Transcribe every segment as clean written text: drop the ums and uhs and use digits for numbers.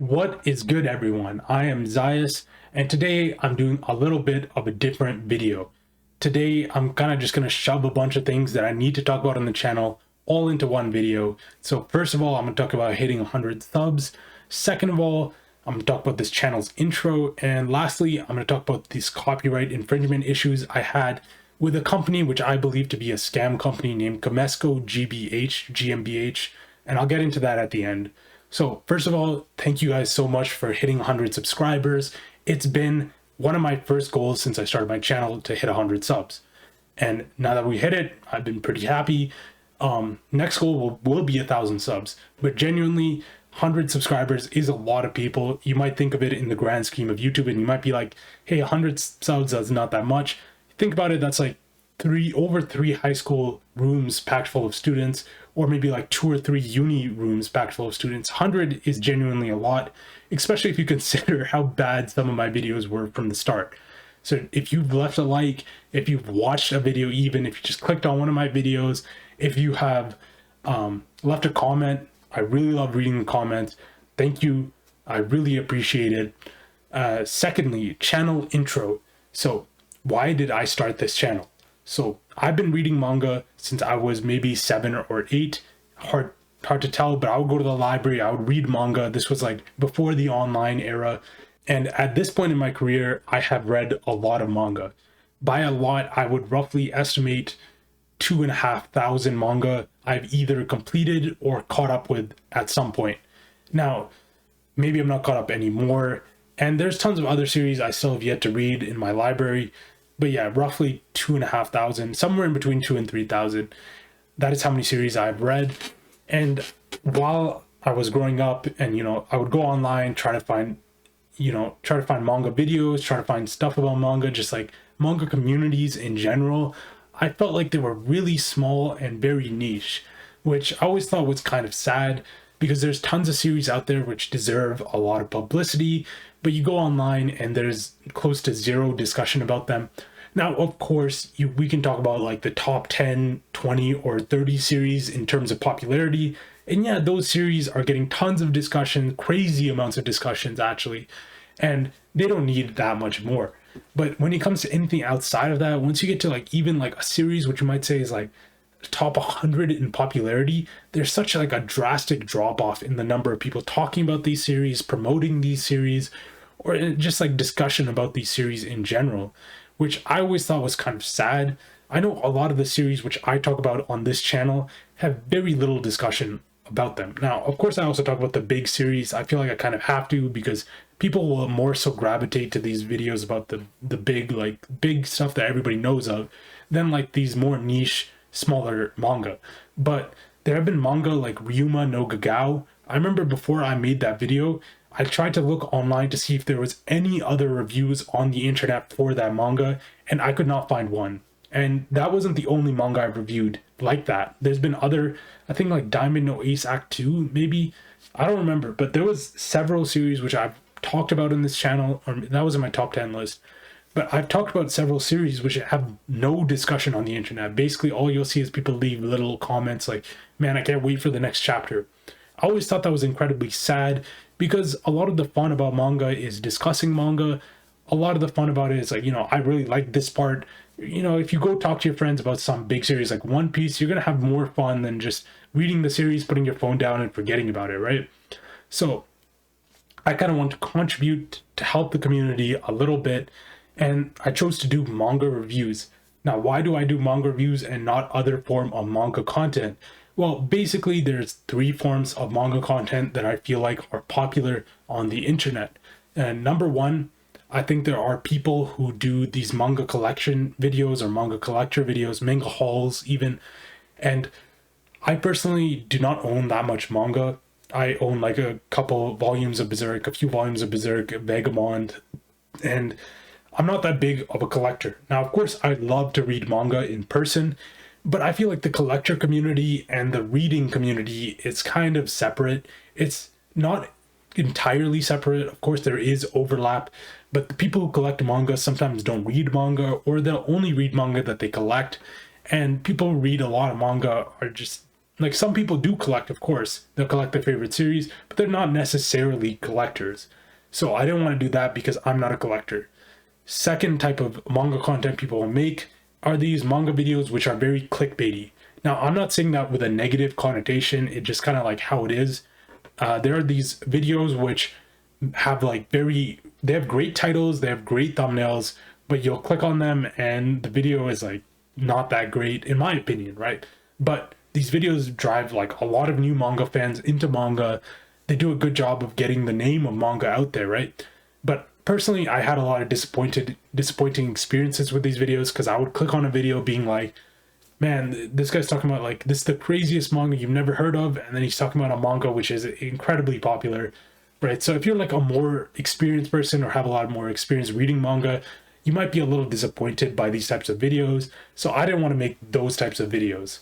What is good, everyone? I am Zayas, and today I'm doing a little bit of a different video. Today, I'm kind of just going to shove a bunch of things that I need to talk about on the channel all into one video. So first of all, I'm going to talk about hitting 100 subs. Second of all, I'm going to talk about this channel's intro. And lastly, I'm going to talk about these copyright infringement issues I had with a company which I believe to be a scam company named Comesco GmbH, and I'll get into that at the end. So first of all, thank you guys so much for hitting 100 subscribers. It's been one of my first goals since I started my channel to hit 100 subs. And now that we hit it, I've been pretty happy. Next goal will be 1,000 subs, but genuinely 100 subscribers is a lot of people. You might think of it in the grand scheme of YouTube and you might be like, hey, 100 subs, that's not that much. Think about it, that's like over three high school rooms packed full of students, or maybe like 2 or 3 uni rooms packed full of students. 100 is genuinely a lot, especially if you consider how bad some of my videos were from the start. So if you've left a like, if you've watched a video, even if you just clicked on one of my videos, if you have left a comment, I really love reading the comments. Thank you. I really appreciate it. Secondly, channel intro. So why did I start this channel? So I've been reading manga since I was maybe 7 or 8. Hard to tell, but I would go to the library, I would read manga. This was like before the online era. And at this point in my career, I have read a lot of manga. By a lot, I would roughly estimate 2,500 manga I've either completed or caught up with at some point. Now, maybe I'm not caught up anymore, and there's tons of other series I still have yet to read in my library. But yeah, roughly 2,500, somewhere in between 2,000 and 3,000. That is how many series I've read. And while I was growing up, and I would go online, try to find manga videos, try to find stuff about manga, just like manga communities in general. I felt like they were really small and very niche, which I always thought was kind of sad, because there's tons of series out there which deserve a lot of publicity, but you go online and there's close to zero discussion about them. Now, of course, we can talk about like the top 10, 20, or 30 series in terms of popularity. And yeah, those series are getting tons of discussion, crazy amounts of discussions actually, and they don't need that much more. But when it comes to anything outside of that, once you get to like even like a series which you might say is like top 100 in popularity, there's such like a drastic drop off in the number of people talking about these series, promoting these series, or just like discussion about these series in general, which I always thought was kind of sad. I know a lot of the series which I talk about on this channel have very little discussion about them. Now, of course, I also talk about the big series. I feel like I kind of have to, because people will more so gravitate to these videos about the big stuff that everybody knows of than like these more niche, smaller manga. But there have been manga like Ryuma no Gagao. I remember before I made that video, I tried to look online to see if there was any other reviews on the internet for that manga, and I could not find one. And that wasn't the only manga I've reviewed like that. There's been other, I think like Diamond no Ace Act 2, maybe. I don't remember, but there was several series which I've talked about in this channel, or that was in my top 10 list. But I've talked about several series which have no discussion on the internet. Basically, all you'll see is people leave little comments like, man, I can't wait for the next chapter. I always thought that was incredibly sad, because a lot of the fun about manga is discussing manga. A lot of the fun about it is like, I really like this part. If you go talk to your friends about some big series like One Piece, you're going to have more fun than just reading the series, putting your phone down and forgetting about it, right? So I kind of want to contribute to help the community a little bit, and I chose to do manga reviews. Now, why do I do manga reviews and not other form of manga content? Well, basically, there's 3 forms of manga content that I feel like are popular on the internet. And number 1, I think there are people who do these manga collection videos or manga collector videos, manga hauls even. And I personally do not own that much manga. I own like a couple volumes of Berserk, a few volumes of Berserk, Vagabond, and I'm not that big of a collector. Now, of course, I love to read manga in person, but I feel like the collector community and the reading community is kind of separate. It's not entirely separate. Of course, there is overlap, but the people who collect manga sometimes don't read manga, or they'll only read manga that they collect. And people who read a lot of manga are just Like, some people do collect, of course. They'll collect their favorite series, but they're not necessarily collectors. So I didn't want to do that because I'm not a collector. Second type of manga content people will make are these manga videos which are very clickbaity. Now, I'm not saying that with a negative connotation. It's just kind of like how it is. There are these videos which have like they have great titles, they have great thumbnails, but you'll click on them and the video is like not that great, in my opinion, right? But these videos drive like a lot of new manga fans into manga. They do a good job of getting the name of manga out there, right? But personally, I had a lot of disappointing experiences with these videos, because I would click on a video being like, man, this guy's talking about like, this is the craziest manga you've never heard of, and then he's talking about a manga which is incredibly popular, right? So if you're like a more experienced person or have a lot more experience reading manga, you might be a little disappointed by these types of videos. So I didn't want to make those types of videos.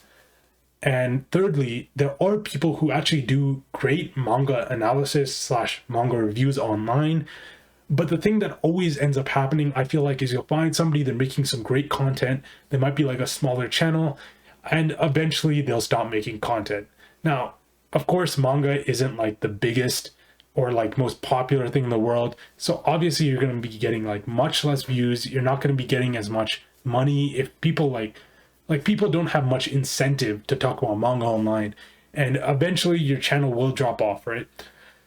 And thirdly, there are people who actually do great manga analysis slash manga reviews online. But the thing that always ends up happening, I feel like, is you'll find somebody, they're making some great content. They might be like a smaller channel, and eventually they'll stop making content. Now, of course, manga isn't like the biggest or like most popular thing in the world. So obviously you're going to be getting like much less views. You're not going to be getting as much money if people like people don't have much incentive to talk about manga online, and eventually your channel will drop off, right?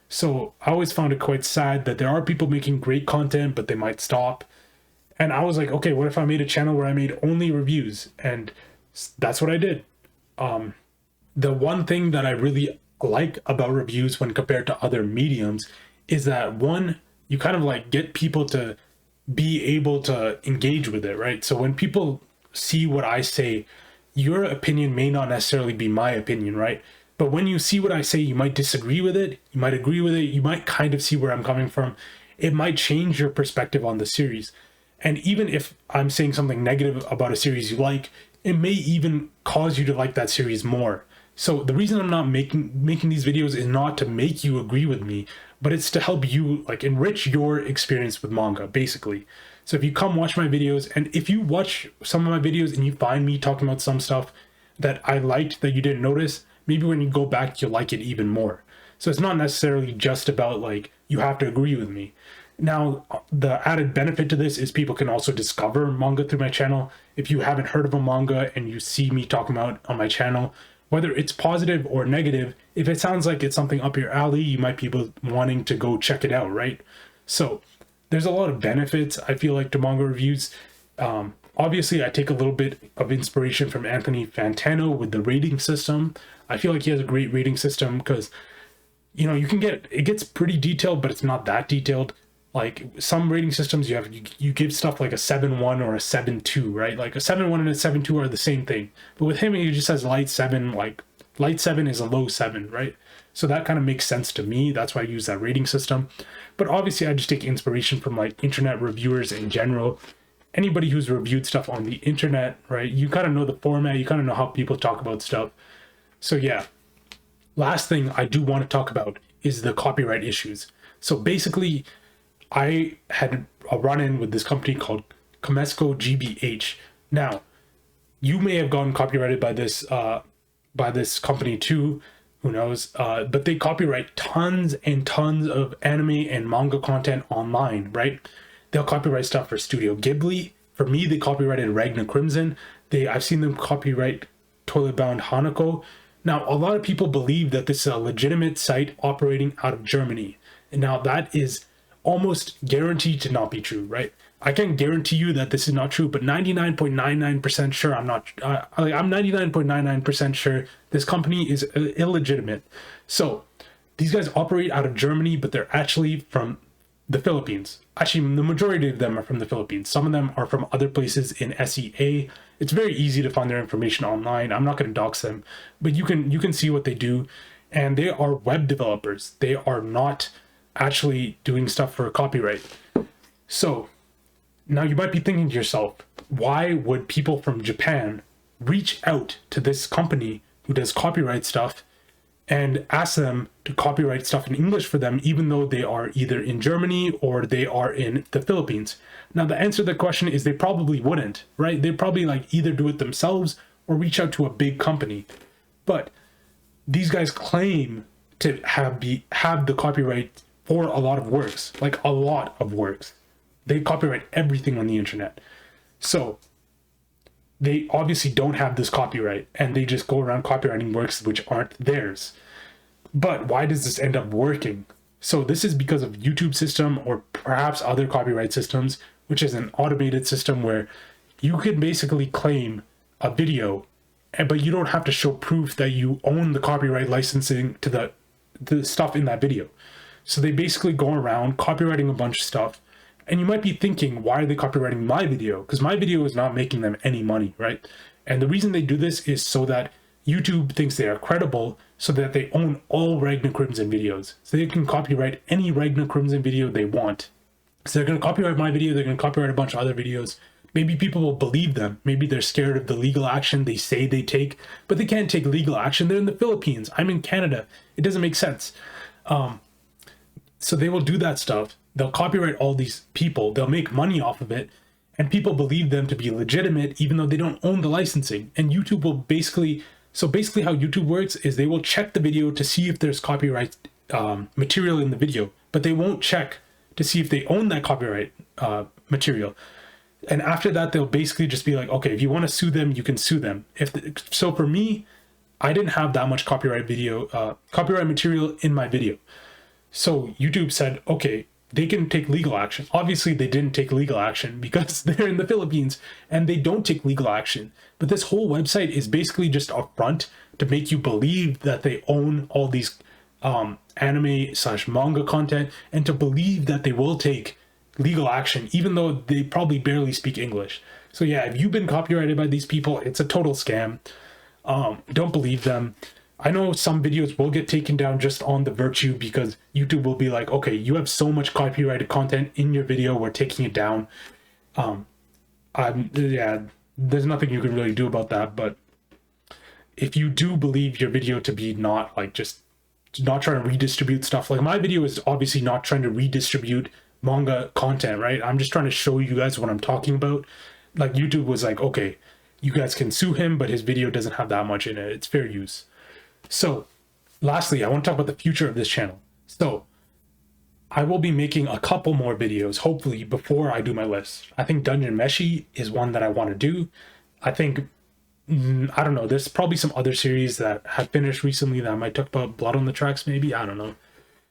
So I always found it quite sad that there are people making great content, but they might stop. And I was like, okay, what if I made a channel where I made only reviews? And that's what I did. The one thing that I really like about reviews when compared to other mediums is that, one, you kind of like get people to be able to engage with it, right? So when people see what I say, your opinion may not necessarily be my opinion, right? But when you see what I say, you might disagree with it, you might agree with it, you might kind of see where I'm coming from. It might change your perspective on the series. And even if I'm saying something negative about a series you like, it may even cause you to like that series more. So the reason I'm not making these videos is not to make you agree with me, but it's to help you like enrich your experience with manga, basically. So if you come watch my videos, and if you watch some of my videos and you find me talking about some stuff that I liked that you didn't notice, maybe when you go back, you'll like it even more. So it's not necessarily just about like, you have to agree with me. Now, the added benefit to this is people can also discover manga through my channel. If you haven't heard of a manga and you see me talking about on my channel, whether it's positive or negative, if it sounds like it's something up your alley, you might be wanting to go check it out, right? So there's a lot of benefits, I feel like, to manga reviews. Obviously, I take a little bit of inspiration from Anthony Fantano with the rating system. I feel like he has a great rating system because, you know, it gets pretty detailed, but it's not that detailed. Like some rating systems, you give stuff like a 7.1 or a 7.2, right? Like a 7.1 and a 7.2 are the same thing. But with him, he just says light 7, like light 7 is a low 7, right? So that kind of makes sense to me. That's why I use that rating system. But obviously, I just take inspiration from like internet reviewers in general. Anybody who's reviewed stuff on the internet, right? You kind of know the format. You kind of know how people talk about stuff. So yeah, last thing I do want to talk about is the copyright issues. So basically, I had a run-in with this company called Comesco GBH. Now, you may have gotten copyrighted by this company too. Who knows? But they copyright tons and tons of anime and manga content online, right? They'll copyright stuff for Studio Ghibli. For me, they copyrighted Ragna Crimson. I've seen them copyright Toilet Bound Hanako. Now, a lot of people believe that this is a legitimate site operating out of Germany. And now that is almost guaranteed to not be true, right? I can't guarantee you that this is not true, but 99.99% sure I'm 99.99% sure this company is illegitimate. So these guys operate out of Germany, but they're actually from the Philippines. Actually, the majority of them are from the Philippines. Some of them are from other places in SEA. It's very easy to find their information online. I'm not going to dox them, but you can see what they do. And they are web developers. They are not actually doing stuff for copyright. So now you might be thinking to yourself, why would people from Japan reach out to this company who does copyright stuff and ask them to copyright stuff in English for them, even though they are either in Germany or they are in the Philippines? Now, the answer to the question is they probably wouldn't, right? They'd probably like either do it themselves or reach out to a big company. But these guys claim to have the copyright for a lot of works, like a lot of works. They copyright everything on the internet. So they obviously don't have this copyright, and they just go around copywriting works which aren't theirs. But why does this end up working? So this is because of YouTube system, or perhaps other copyright systems, which is an automated system where you can basically claim a video, but you don't have to show proof that you own the copyright licensing to the stuff in that video. So they basically go around copywriting a bunch of stuff. And you might be thinking, why are they copywriting my video? Because my video is not making them any money, right? And the reason they do this is so that YouTube thinks they are credible, so that they own all Ragnar Crimson videos. So they can copyright any Ragnar Crimson video they want. So they're going to copyright my video, they're going to copyright a bunch of other videos. Maybe people will believe them. Maybe they're scared of the legal action they say they take, but they can't take legal action. They're in the Philippines. I'm in Canada. It doesn't make sense. So they will do that stuff. They'll copyright all these people. They'll make money off of it. And people believe them to be legitimate, even though they don't own the licensing. And YouTube will basically how YouTube works is they will check the video to see if there's copyright material in the video, but they won't check to see if they own that copyright material. And after that, they'll basically just be like, okay, if you want to sue them, you can sue them. So for me, I didn't have that much copyright material in my video. So YouTube said, okay, they can take legal action. Obviously, they didn't take legal action because they're in the Philippines and they don't take legal action. But this whole website is basically just a front to make you believe that they own all these anime/manga content, and to believe that they will take legal action, even though they probably barely speak English. So yeah, if you've been copyrighted by these people, it's a total scam. Don't believe them. I know some videos will get taken down just on the virtue, because YouTube will be like, okay, you have so much copyrighted content in your video, we're taking it down. Yeah, there's nothing you can really do about that. But if you do believe your video to be not trying to redistribute stuff, like my video is obviously not trying to redistribute manga content, right? I'm just trying to show you guys what I'm talking about. Like YouTube was like, okay, you guys can sue him, but his video doesn't have that much in it. It's fair use. So lastly, I want to talk about the future of this channel. So I will be making a couple more videos, hopefully, before I do my list. I think Dungeon Meshi is one that I want to do. I think, I don't know, there's probably some other series that have finished recently that I might talk about. Blood on the Tracks, maybe, I don't know.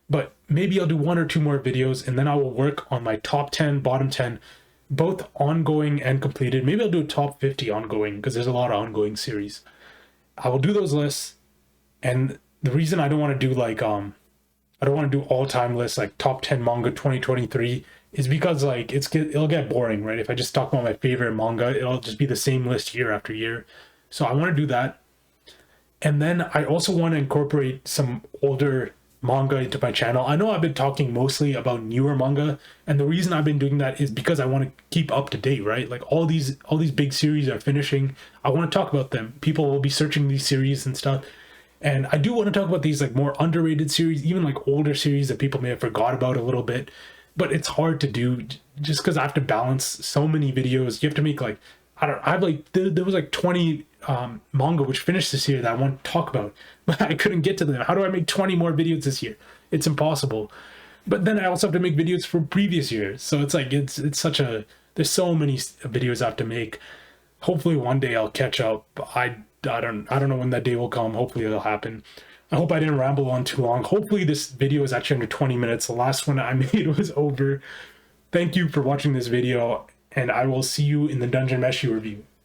But maybe I'll do 1 or 2 more videos, and then I will work on my top 10, bottom 10, both ongoing and completed. Maybe I'll do a top 50 ongoing, because there's a lot of ongoing series. I will do those lists. And the reason I don't want to do like, I don't want to do all-time lists, like top 10 manga 2023, is because like it'll get boring, right? If I just talk about my favorite manga, it'll just be the same list year after year. So I want to do that. And then I also want to incorporate some older manga into my channel. I know I've been talking mostly about newer manga, and the reason I've been doing that is because I want to keep up to date, right? Like all these big series are finishing. I want to talk about them. People will be searching these series and stuff. And I do want to talk about these like more underrated series, even like older series that people may have forgot about a little bit. But it's hard to do just because I have to balance so many videos. You have to make like, I have like, there was like 20 manga which finished this year that I want to talk about, but I couldn't get to them. How do I make 20 more videos this year? It's impossible. But then I also have to make videos for previous years. So it's like, it's such a, there's so many videos I have to make. Hopefully one day I'll catch up. I don't know when that day will come. Hopefully it'll happen. I hope I didn't ramble on too long. Hopefully this video is actually under 20 minutes. The last one I made was over. Thank you for watching this video, and I will see you in the Dungeon Meshi review.